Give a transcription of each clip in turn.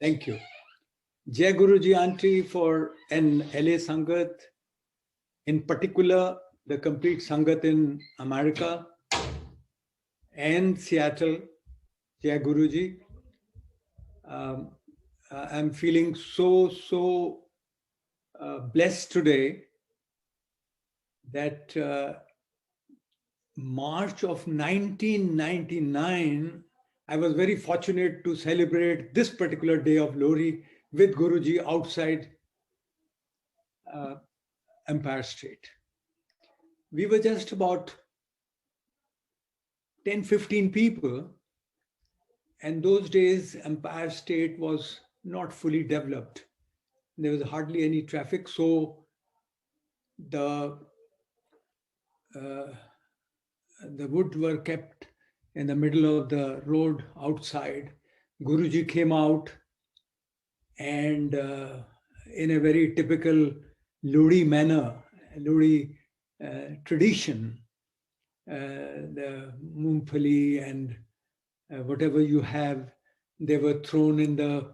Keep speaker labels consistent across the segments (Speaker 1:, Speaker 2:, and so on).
Speaker 1: Thank you. Jai Guruji Auntie and LA Sangat, in particular, the complete Sangat in America and Seattle. Jai Guruji. I'm feeling so blessed today that March of 1999, I was very fortunate to celebrate this particular day of Lohri with Guruji outside Empire State. We were just about 10-15 people, and those days Empire State was not fully developed. There was hardly any traffic, so the wood were kept in the middle of the road outside. Guruji came out and in a very typical Lohri manner, Lohri tradition, the mungfali and whatever you have, they were thrown in the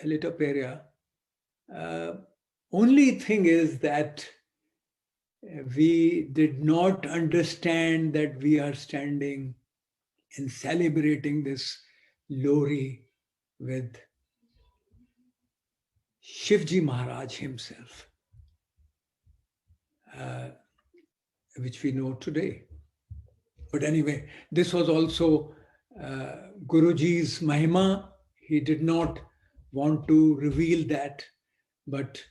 Speaker 1: lit up area. Only thing is that we did not understand that we are standing and celebrating this Lohri with Shivji Maharaj himself, which we know today. But anyway, this was also Guruji's Mahima. He did not want to reveal that, but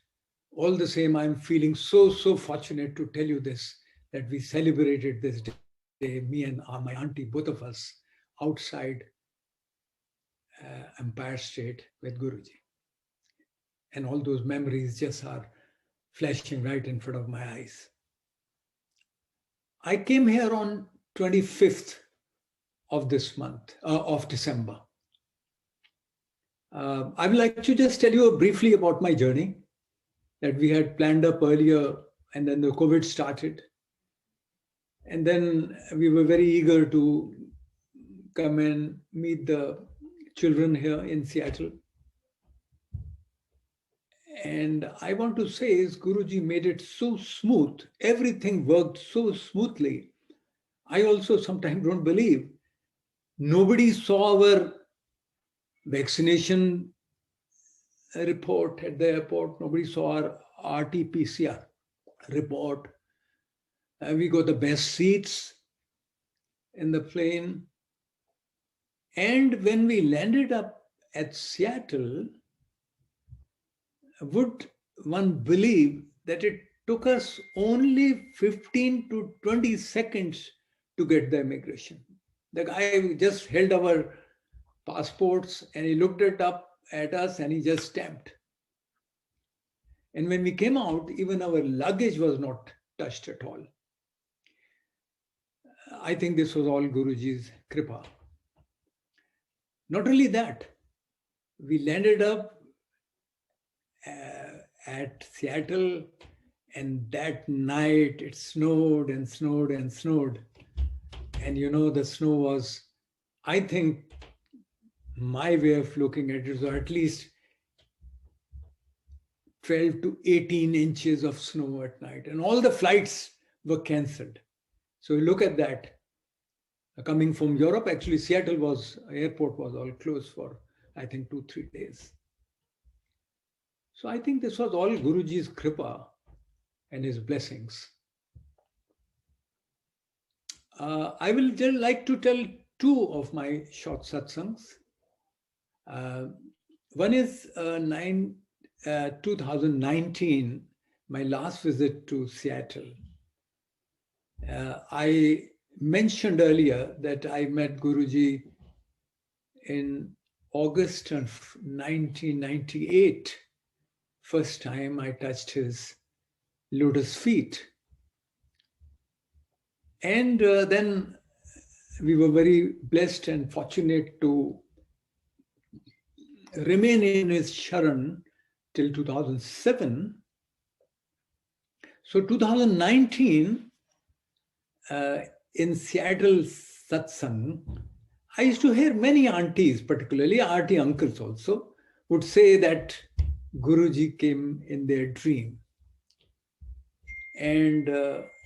Speaker 1: all the same, I'm feeling so fortunate to tell you this, that we celebrated this day, me and my auntie, both of us, outside Empire State with Guruji. And all those memories just are flashing right in front of my eyes. I came here on 25th of this month, of December. I would like to just tell you briefly about my journey that we had planned up earlier, and then the COVID started. And then we were very eager to come and meet the children here in Seattle. And I want to say is Guruji made it so smooth. Everything worked so smoothly. I also sometimes don't believe. Nobody saw our vaccination report at the airport. Nobody saw our RT-PCR report. We got the best seats in the plane. And when we landed up at Seattle, would one believe that it took us only 15 to 20 seconds to get the immigration? The guy just held our passports and he looked it up at us and he just stamped. And when we came out, even our luggage was not touched at all. I think this was all Guruji's kripa. Not only that, we landed up at Seattle, and that night it snowed and snowed and snowed. And you know, the snow was, I think, my way of looking at it, was at least 12 to 18 inches of snow at night. And all the flights were cancelled. So look at that. Coming from Europe, actually Seattle airport was all closed for, I think, 2-3 days. So I think this was all Guruji's kripa and his blessings. I will just like to tell two of my short satsangs. One is 2019, my last visit to Seattle. I mentioned earlier that I met Guruji in August of 1998. First time I touched his lotus feet. And then we were very blessed and fortunate to remain in his Sharan till 2007. So 2019, in Seattle Satsang, I used to hear many aunties, particularly auntie uncles also, would say that Guruji came in their dream. And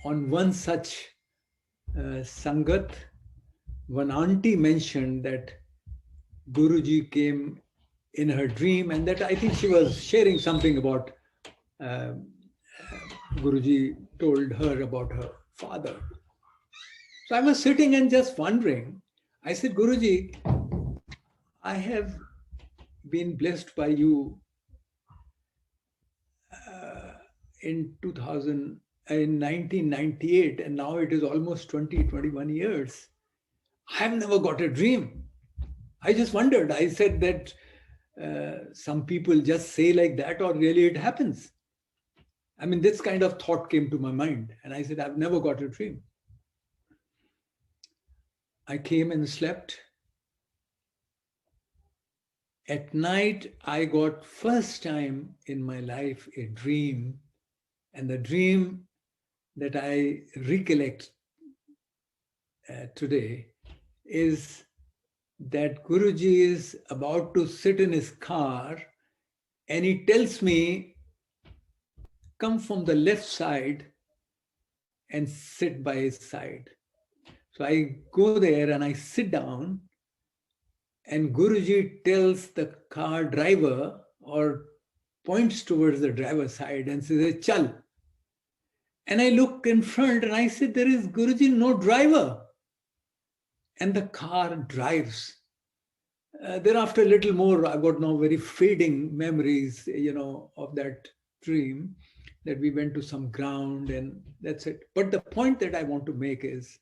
Speaker 1: on one such Sangat, one auntie mentioned that Guruji came in her dream, and that I think she was sharing something about uh, Guruji told her about her father. So I was sitting and just wondering. I said, Guruji, I have been blessed by you in 2000, in 1998, and now it is almost 20, 21 years. I have never got a dream. I just wondered. I said that some people just say like that, or really it happens. I mean, this kind of thought came to my mind, and I said, I've never got a dream. I came and slept. At night, I got first time in my life a dream, and the dream that I recollect today is that Guruji is about to sit in his car and he tells me, come from the left side and sit by his side. So I go there and I sit down, and Guruji tells the car driver or points towards the driver's side and says, Chal. And I look in front and I said, there is Guruji, no driver. And the car drives. Thereafter, a little more, I got now very fading memories, of that dream, that we went to some ground and that's it. But the point that I want to make is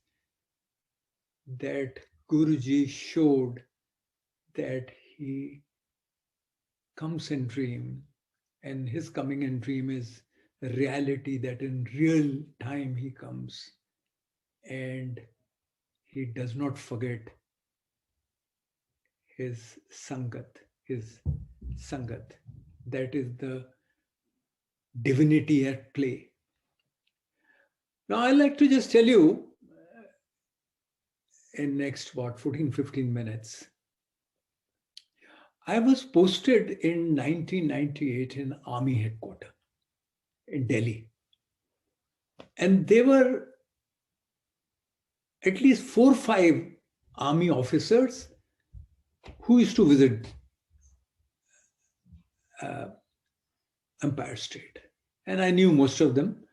Speaker 1: that Guruji showed that he comes in dream, and his coming in dream is a reality, that in real time he comes and he does not forget his Sangat, his Sangat. That is the divinity at play. Now, I'd like to just tell you in next, 14, 15 minutes. I was posted in 1998 in Army headquarters in Delhi. And there were at least 4 or 5 army officers who used to visit Empire State. And I knew most of them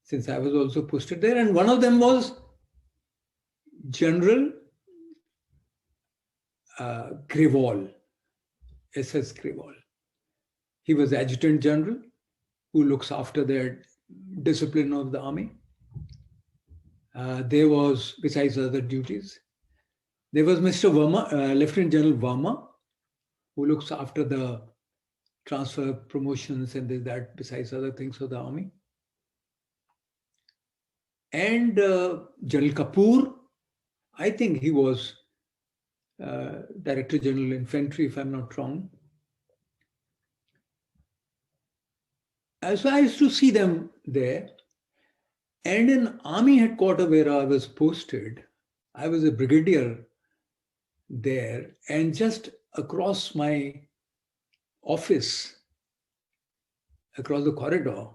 Speaker 1: since I was also posted there. And one of them was General Grewal, SS Grewal. He was Adjutant General who looks after the discipline of the army. There was, besides other duties, there was Mr. Verma, Lieutenant General Verma, who looks after the transfer, promotions, and that, besides other things of the army. And General Kapoor, I think he was Director General Infantry, if I'm not wrong. So I used to see them there. And in Army headquarters where I was posted, I was a brigadier there, and just across my office, across the corridor,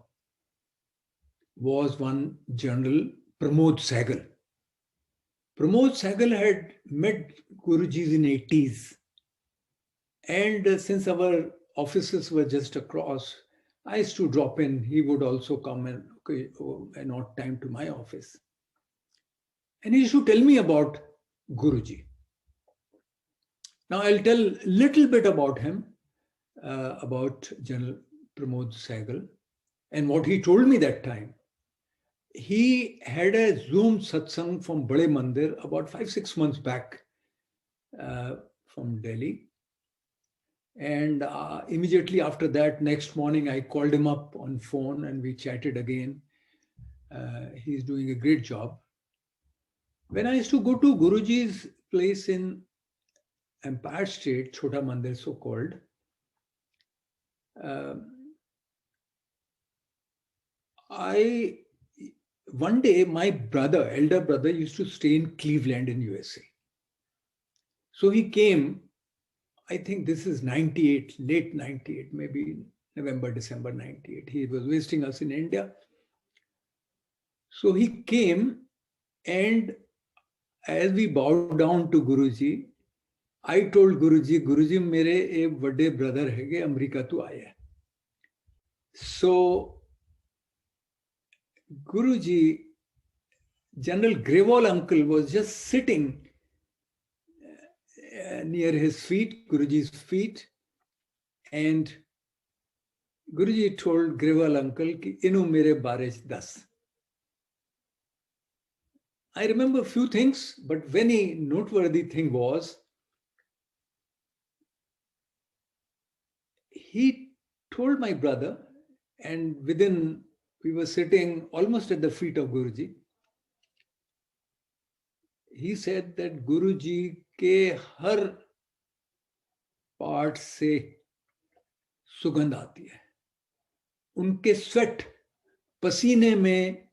Speaker 1: was one General Pramod Sehgal. Pramod Sehgal had met Guruji in 80s. And since our offices were just across, I used to drop in. He would also come and an odd time to my office. And he used to tell me about Guruji. Now I'll tell a little bit about him, about General Pramod Sehgal, and what he told me that time. He had a Zoom satsang from Bade Mandir about 5-6 months back from Delhi. And immediately after that, next morning, I called him up on phone and we chatted again. He's doing a great job. When I used to go to Guruji's place in Empire State, Chota Mandir so-called, One day my elder brother, used to stay in Cleveland in USA. So he came, I think this is 98, late 98, maybe November, December 98. He was visiting us in India. So he came, and as we bowed down to Guruji, I told Guruji, Guruji, मेरे एक बड़े brother है America तो आया है. So Guruji, General Grewal uncle was just sitting near his feet, Guruji's feet, and Guruji told Grewal uncle कि इनु मेरे बारे च दस. I remember a few things, but very noteworthy thing was he told my brother, and we were sitting almost at the feet of Guruji. He said that Guruji के हर part से सुगंध आती है. उनके स्वेट, पसीने में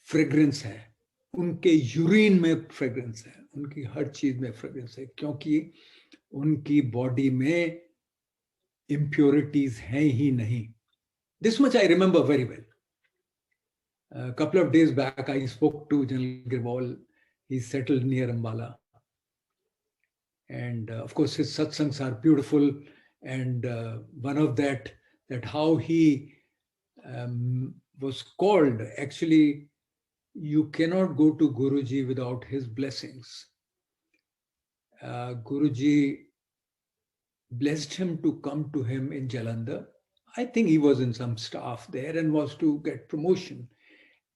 Speaker 1: फ्रेग्रेंस है, उनके यूरिन में फ्रेग्रेंस है, उनकी हर चीज में फ्रेग्रेंस है, क्योंकि उनकी बॉडी में impurities हैं ही नहीं. This much I remember very well. A couple of days back, I spoke to General Grewal. He's settled near Ambala. And of course, his satsangs are beautiful. And one of that how he was called, actually, you cannot go to Guruji without his blessings. Guruji blessed him to come to him in Jalandhar. I think he was in some staff there and was to get promotion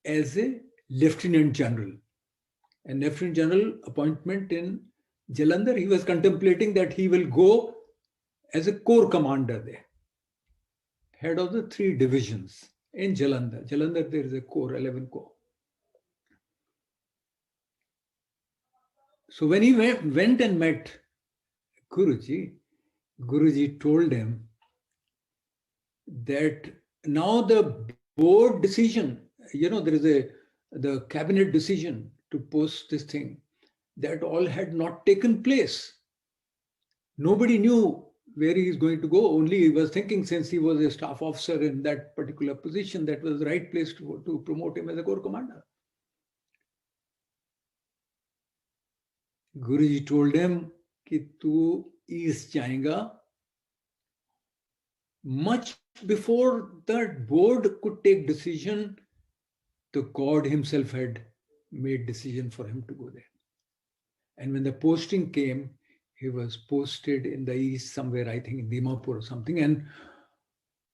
Speaker 1: as a lieutenant general. And lieutenant general appointment in Jalandhar, he was contemplating that he will go as a corps commander there, head of the 3 divisions in Jalandhar. Jalandhar, there is a corps, 11 corps. So when he went and met Guruji, Guruji told him that now the board decision, there is the cabinet decision to post this thing, that all had not taken place. Nobody knew where he is going to go. Only he was thinking, since he was a staff officer in that particular position, that was the right place to promote him as a corps commander. Guruji told him कि तू east जाएगा. Much before the board could take decision, the God himself had made decision for him to go there. And when the posting came, he was posted in the east somewhere, I think in Dimapur or something. And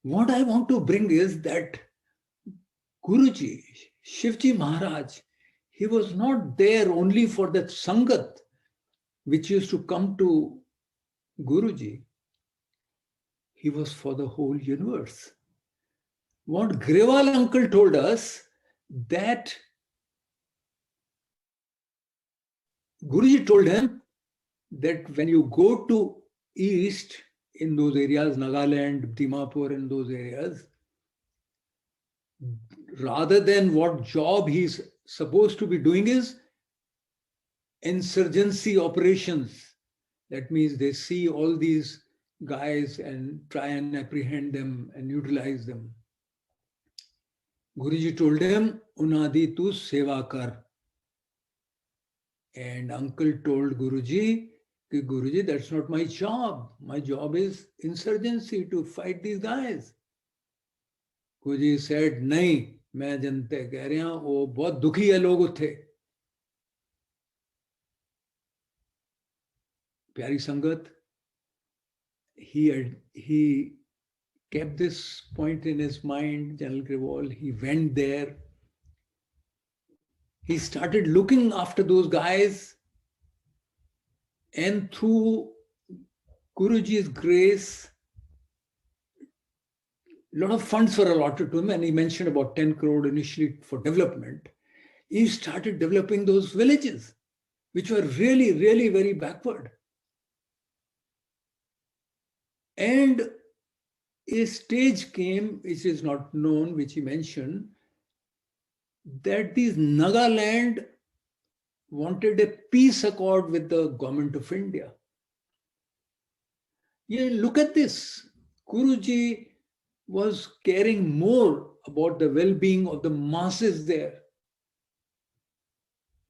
Speaker 1: what I want to bring is that Guruji, Shivji Maharaj, he was not there only for that Sangat, which used to come to Guruji. He was for the whole universe. What Grewal uncle told us, that Guruji told him that when you go to east in those areas, Nagaland, Dimapur, in those areas, rather than what job he's supposed to be doing is insurgency operations. That means they see all these guys and try and apprehend them and neutralize them. Guruji told him, Unadi tu seva kar. And uncle told Guruji, Guruji, that's not my job. My job is insurgency, to fight these guys. Guruji said, नहीं, मैं जनते कह रहा हूं, वो बहुत दुखी है लोग थे. प्यारी संगत, he kept this point in his mind, General Grewal. He went there. He started looking after those guys, and through Guruji's grace, a lot of funds were allotted to him, and he mentioned about 10 crore initially for development. He started developing those villages, which were really, really very backward. And a stage came, which is not known, which he mentioned, that these Nagaland wanted a peace accord with the government of India. Yeah, look at this. Guruji was caring more about the well-being of the masses there.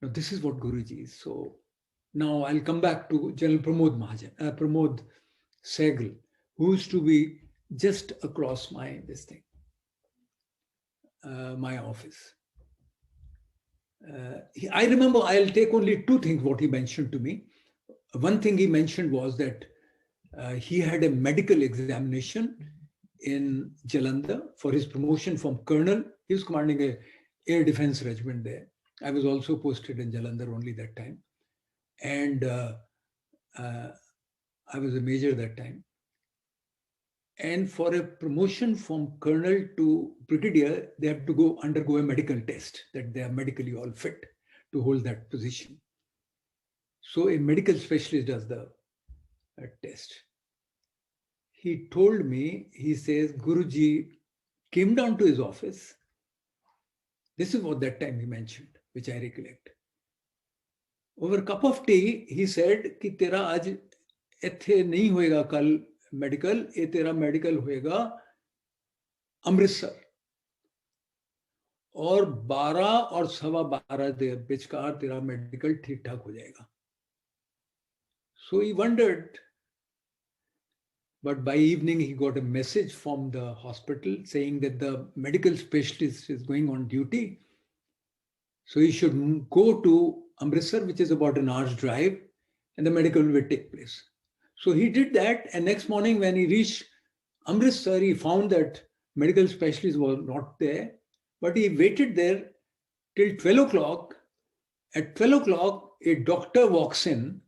Speaker 1: Now, this is what Guruji is. So now I'll come back to General Pramod Sehgal, who used to be just across my my office. I remember, I'll take only two things what he mentioned to me. One thing he mentioned was that he had a medical examination in Jalandhar for his promotion from colonel. He was commanding a air defense regiment there. I was also posted in Jalandhar only that time. And I was a major that time. And for a promotion from colonel to brigadier, they have to undergo a medical test that they are medically all fit to hold that position. So a medical specialist does the test. He told me, he says, Guruji came down to his office. This is what that time he mentioned, which I recollect. Over a cup of tea, he said, कि तेरा आज इत्थे नहीं होएगा कल medical, ये तेरा medical होएगा अमृतसर और 12 और 12:15 के बीचकार तेरा मेडिकल ठीक ठाक हो जाएगा. So he wondered, but by evening he got a message from the hospital saying that the medical specialist is going on duty. So he should go to Amritsar, which is about an hour's drive, and the medical will take place. So he did that, and next morning when he reached Amritsar, he found that medical specialist was not there, but he waited there till 12 o'clock. At 12 o'clock, a doctor walks in,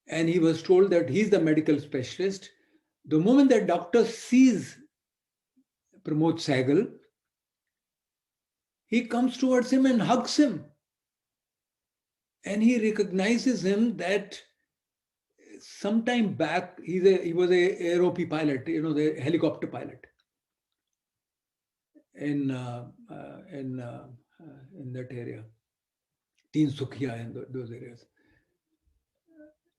Speaker 1: and he was told that he's the medical specialist. The moment that doctor sees Pramod Sehgal, he comes towards him and hugs him. And he recognizes him that sometime back, he was a aeroplane pilot, the helicopter pilot in that area, Teen Sukhiya and those areas.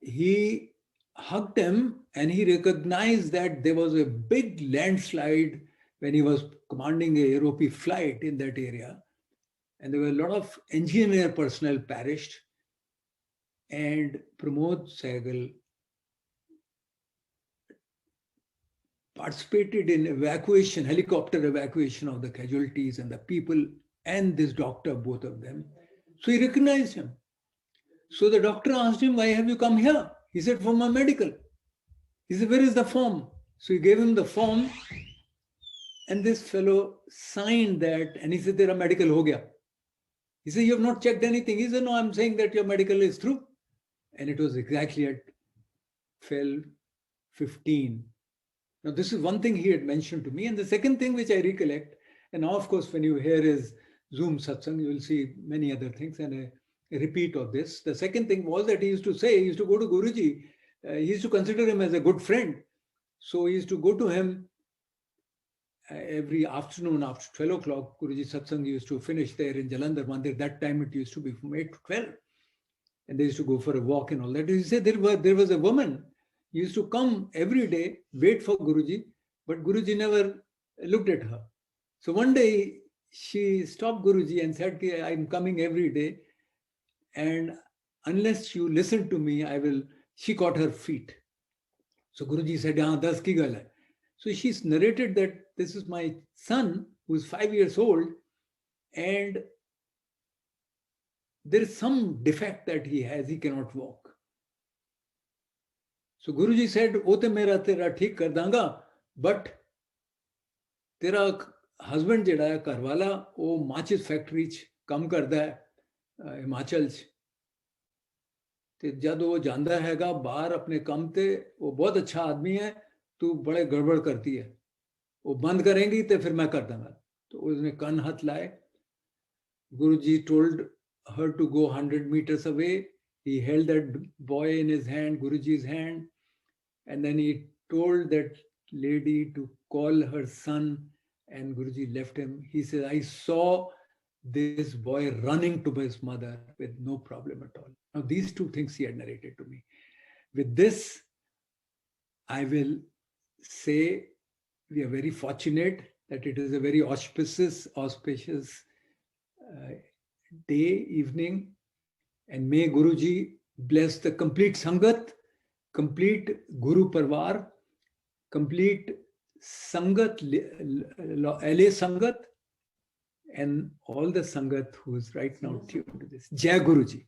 Speaker 1: He hugged him and he recognized that there was a big landslide when he was commanding a aeroplane flight in that area. And there were a lot of engineer personnel perished. And Pramod Sehgal participated in evacuation, helicopter evacuation of the casualties and the people and this doctor, both of them. So he recognized him. So the doctor asked him, why have you come here? He said, for my medical. He said, where is the form? So he gave him the form and this fellow signed that and he said, tera medical ho gaya. He said, you have not checked anything. He said, no, I'm saying that your medical is through. And it was exactly at 12:15. Now, this is one thing he had mentioned to me. And the second thing which I recollect, and now, of course, when you hear his Zoom satsang, you will see many other things and a repeat of this. The second thing was that he used to say, he used to go to Guruji. He used to consider him as a good friend. So he used to go to him every afternoon after 12 o'clock. Guruji satsang used to finish there in Jalandhar Mandir. That time it used to be from 8 to 12. And they used to go for a walk and all that. He said there was a woman used to come every day, wait for Guruji, but Guruji never looked at her. So one day she stopped Guruji and said, I'm coming every day, and unless you listen to me, she caught her feet. So Guruji said, das ki gal hai. So she's narrated that this is my son who's 5 years old, and there is some defect that he has, he cannot walk. So Guruji said, "O te mera tera theek kar danga, but tera husband jehड़ा है घर वाला वो माचिस factory च काम करदा है हिमाचल च ते जद वो जांदा हैगा बाहर अपने काम ते वो बहुत अच्छा आदमी है तू बड़े गड़बड़ करती है वो बंद करेंगी तो फिर मैं कर दूंगा." तो उसने कान हाथ लाए. Guruji told her to go 100 meters away. He held that boy in his hand, Guruji's hand, and then he told that lady to call her son, and Guruji left him. He said, I saw this boy running to his mother with no problem at all. Now, these two things he had narrated to me. With this, I will say we are very fortunate that it is a very auspicious day, evening, and may Guruji bless the complete Sangat, complete Guru Parvar, complete Sangat, LA Sangat, and all the Sangat who is right now tuned to this. Jai Guruji.